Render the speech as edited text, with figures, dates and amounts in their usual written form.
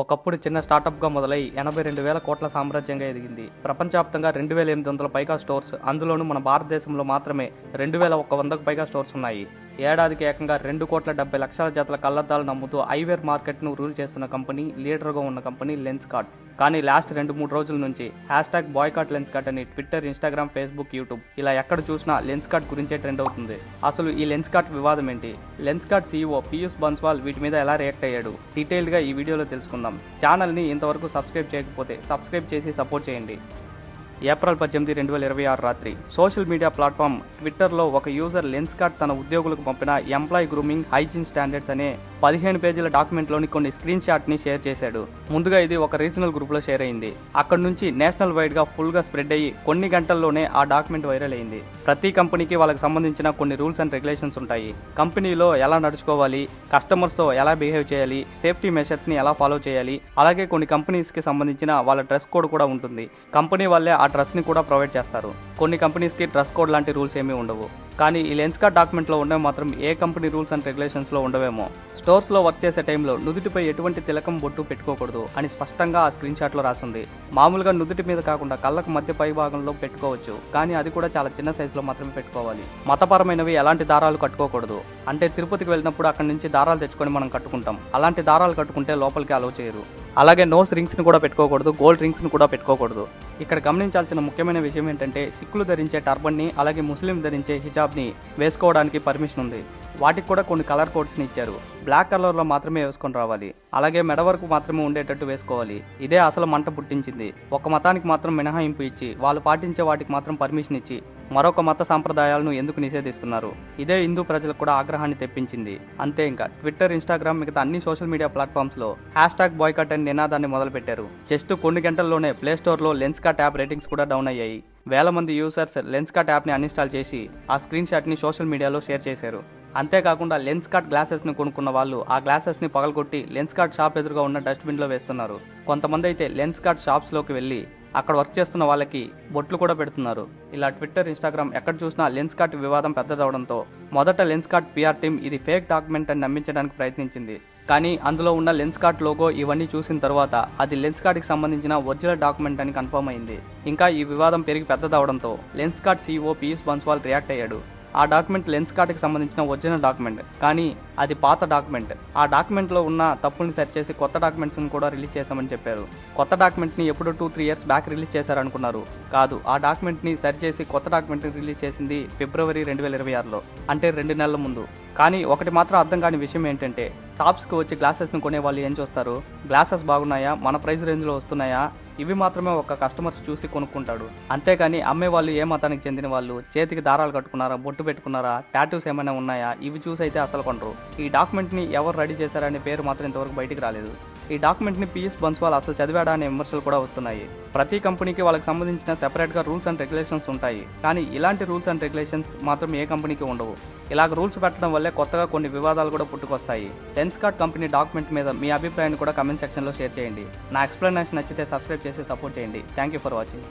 ఒకప్పుడు చిన్న స్టార్టప్గా మొదలై 82,000 కోట్ల సామ్రాజ్యంగా ఎదిగింది. ప్రపంచవ్యాప్తంగా 2,800 పైగా స్టోర్స్, అందులోనూ మన భారతదేశంలో మాత్రమే 2,100కు పైగా స్టోర్స్ ఉన్నాయి. ఏడాదికి ఏకంగా 2,70,00,000 జతల కళ్లద్దాలను నమ్ముతూ ఐవేర్ మార్కెట్ను రూల్ చేస్తున్న కంపెనీ, లీడర్గా ఉన్న కంపెనీ లెన్స్కార్ట్. కానీ లాస్ట్ 2-3 రోజుల నుంచి #బాయ్కాట్ లెన్స్కార్ట్ అని ట్విట్టర్, ఇన్స్టాగ్రామ్, ఫేస్బుక్, యూట్యూబ్ ఇలా ఎక్కడ చూసినా లెన్స్కార్ట్ గురించే ట్రెండ్ అవుతుంది. అసలు ఈ లెన్స్కార్ట్ వివాదం ఏంటి? లెన్స్కార్ట్ CEO పీయూష్ బన్స్వాల్ వీటి మీద ఎలా రియాక్ట్ అయ్యాడు? డీటెయిల్డ్గా ఈ వీడియోలో తెలుసుకుందాం. ఛానల్ని ఇంతవరకు సబ్స్క్రైబ్ చేయకపోతే సబ్స్క్రైబ్ చేసి సపోర్ట్ చేయండి. ఏప్రిల్ 18, 2026 రాత్రి సోషల్ మీడియా ప్లాట్ఫామ్ ట్విట్టర్లో ఒక యూజర్ లెన్స్కార్ట్ తన ఉద్యోగులకు పంపిన ఎంప్లాయీ గ్రూమింగ్ హైజీన్ స్టాండర్డ్స్ అనే 15 పేజీల డాక్యుమెంట్లోని కొన్ని స్క్రీన్ షాట్ని షేర్ చేశాడు. ముందుగా ఇది ఒక రీజనల్ గ్రూప్లో షేర్ అయింది. అక్కడి నుంచి నేషనల్ వైడ్గా ఫుల్గా స్ప్రెడ్ అయ్యి కొన్ని గంటల్లోనే ఆ డాక్యుమెంట్ వైరల్ అయింది. ప్రతి కంపెనీకి వాళ్ళకి సంబంధించిన కొన్ని రూల్స్ అండ్ రెగ్యులేషన్స్ ఉంటాయి. కంపెనీలో ఎలా నడుచుకోవాలి, కస్టమర్స్తో ఎలా బిహేవ్ చేయాలి, సేఫ్టీ మెషర్స్ని ఎలా ఫాలో చేయాలి, అలాగే కొన్ని కంపెనీస్కి సంబంధించిన వాళ్ళ డ్రెస్ కోడ్ కూడా ఉంటుంది. కంపెనీ వాళ్ళే ఆ డ్రెస్ని కూడా ప్రొవైడ్ చేస్తారు. కొన్ని కంపెనీస్కి డ్రెస్ కోడ్ లాంటి రూల్స్ ఏమీ ఉండవు. కానీ ఈ లెన్స్కార్ట్ డాక్యుమెంట్లో ఉండేవి మాత్రం ఏ కంపెనీ రూల్స్ అండ్ రెగ్యులేషన్స్లో ఉండవేమో. స్టోర్స్లో వర్క్ చేసే టైంలో నుదుటిపై ఎటువంటి తిలకం, బొట్టు పెట్టుకోకూడదు అని స్పష్టంగా ఆ స్క్రీన్ షాట్లో రాసింది. మామూలుగా నుదుటి మీద కాకుండా కళ్ళకు మధ్య పై భాగంలో పెట్టుకోవచ్చు, కానీ అది కూడా చాలా చిన్న సైజులో మాత్రమే పెట్టుకోవాలి. మతపరమైనవి ఎలాంటి దారాలు కట్టుకోకూడదు. అంటే తిరుపతికి వెళ్ళినప్పుడు అక్కడి నుంచి దారాలు తెచ్చుకొని మనం కట్టుకుంటాం. అలాంటి దారాలు కట్టుకుంటే లోపలికి అలౌ చేయరు. అలాగే నోస్ రింగ్స్ని కూడా పెట్టుకోకూడదు, గోల్డ్ రింగ్స్ని కూడా పెట్టుకోకూడదు. ఇక్కడ గమనించాల్సిన ముఖ్యమైన విషయం ఏంటంటే సిక్కులు ధరించే టర్బన్ని, అలాగే ముస్లిం ధరించే హిజాబ్ని వేసుకోవడానికి పర్మిషన్ ఉంది. వాటికి కూడా కొన్ని కలర్ కోడ్స్ని ఇచ్చారు. బ్లాక్ కలర్లో మాత్రమే వేసుకొని రావాలి. అలాగే మెడ వరకు మాత్రమే ఉండేటట్టు వేసుకోవాలి. ఇదే అసలు మంట పుట్టించింది. ఒక మతానికి మాత్రం మినహాయింపు ఇచ్చి, వాళ్ళు పాటించే వాటికి మాత్రం పర్మిషన్ ఇచ్చి మరొక మత సాంప్రదాయాలను ఎందుకు నిషేధిస్తున్నారు? ఇదే హిందూ ప్రజలకు కూడా ఆగ్రహాన్ని తెప్పించింది. అంతే, ఇంకా ట్విట్టర్, ఇన్స్టాగ్రామ్ మిగతా అన్ని సోషల్ మీడియా ప్లాట్ఫామ్స్లో #బాయ్కాట్ అనే నినాదాన్ని మొదలుపెట్టారు. జస్ట్ కొన్ని గంటల్లోనే ప్లే స్టోర్లో లెన్స్కార్ట్ యాప్ రేటింగ్స్ కూడా డౌన్ అయ్యాయి. వేల మంది యూజర్స్ లెన్స్కార్ట్ యాప్ని అన్ఇన్స్టాల్ చేసి ఆ స్క్రీన్ షాట్ని సోషల్ మీడియాలో షేర్ చేశారు. అంతేకాకుండా లెన్స్కార్ట్ గ్లాసెస్ని కొనుక్కున్న వాళ్ళు ఆ గ్లాసెస్ని పగలగొట్టి లెన్స్కార్ట్ షాప్ ఎదురుగా ఉన్న డస్ట్బిన్లో వేస్తున్నారు. కొంతమంది అయితే లెన్స్కార్ట్ షాప్స్లోకి వెళ్ళి అక్కడ వర్క్ చేస్తున్న వాళ్ళకి బొట్లు కూడా పెడుతున్నారు. ఇలా ట్విట్టర్, ఇన్స్టాగ్రామ్ ఎక్కడ చూసినా లెన్స్కార్ట్ వివాదం పెద్దదవడంతో మొదట లెన్స్కార్ట్ PR టీం ఇది ఫేక్ డాక్యుమెంట్ అని నమ్మించడానికి ప్రయత్నించింది. కానీ అందులో ఉన్న లెన్స్కార్ట్ లోగో ఇవన్నీ చూసిన తర్వాత అది లెన్స్కార్ట్కి సంబంధించిన ఒరిజినల్ డాక్యుమెంట్ అని కన్ఫర్మ్ అయింది. ఇంకా ఈ వివాదం పెరిగి పెద్దదవడంతో లెన్స్కార్ట్ CEO పీయూష్ బన్స్వాల్ రియాక్ట్ అయ్యాడు. ఆ డాక్యుమెంట్ లెన్స్కార్ట్కి సంబంధించిన ఒరిజినల్ డాక్యుమెంట్, కానీ అది పాత డాక్యుమెంట్. ఆ డాక్యుమెంట్లో ఉన్న తప్పుల్ని సెర్చ్ చేసి కొత్త డాక్యుమెంట్స్ని కూడా రిలీజ్ చేశామని చెప్పారు. కొత్త డాక్యుమెంట్ని ఎప్పుడు 2-3 ఇయర్స్ బ్యాక్ రిలీజ్ చేశారనుకున్నారు. కాదు, ఆ డాక్యుమెంట్ని సెర్చ్ చేసి కొత్త డాక్యుమెంట్ని రిలీజ్ చేసింది ఫిబ్రవరి 2026లో, అంటే 2 నెలల ముందు. కానీ ఒకటి మాత్రం అర్థం కాని విషయం ఏంటంటే షాప్స్కి వచ్చి గ్లాసెస్ని కొనే వాళ్ళు ఏం చూస్తారు? గ్లాసెస్ బాగున్నాయా, మన ప్రైస్ రేంజ్లో వస్తున్నాయా, ఇవి మాత్రమే ఒక కస్టమర్స్ చూసి కొనుక్కుంటాడు. అంతేకాని అమ్మే వాళ్ళు ఏ మతానికి చెందిన వాళ్ళు, చేతికి దారాలు కట్టుకున్నారా, బొట్టు పెట్టుకున్నారా, టాటూస్ ఏమైనా ఉన్నాయా, ఇవి చూసి అయితే అసలు కొనరు. ఈ డాక్యుమెంట్ని ఎవరు రెడీ చేశారనే పేరు మాత్రం ఇంతవరకు బయటికి రాలేదు. ఈ డాక్యుమెంట్ని పీయూష్ బన్స్వాల్ అసలు చదివాడా అనే విమర్శలు కూడా వస్తున్నాయి. ప్రతి కంపెనీకి వాళ్ళకి సంబంధించిన సెపరేట్గా రూల్స్ అండ్ రెగ్యులేషన్స్ ఉంటాయి. కానీ ఇలాంటి రూల్స్ అండ్ రెగ్యులేషన్స్ మాత్రం ఏ కంపెనీకి ఉండవు. ఇలాగ రూల్స్ పెట్టడం వల్లే కొత్తగా కొన్ని వివాదాలు కూడా పుట్టుకొస్తాయి. లెన్స్కార్ట్ కంపెనీ డాక్యుమెంట్ మీద మీ అభిప్రాయాన్ని కూడా కమెంట్ సెక్షన్లో షేర్ చేయండి. నా ఎక్స్ప్లెనేషన్ నచ్చితే సబ్స్క్రైబ్ చేసి సపోర్ట్ చేయండి. Thank you for watching.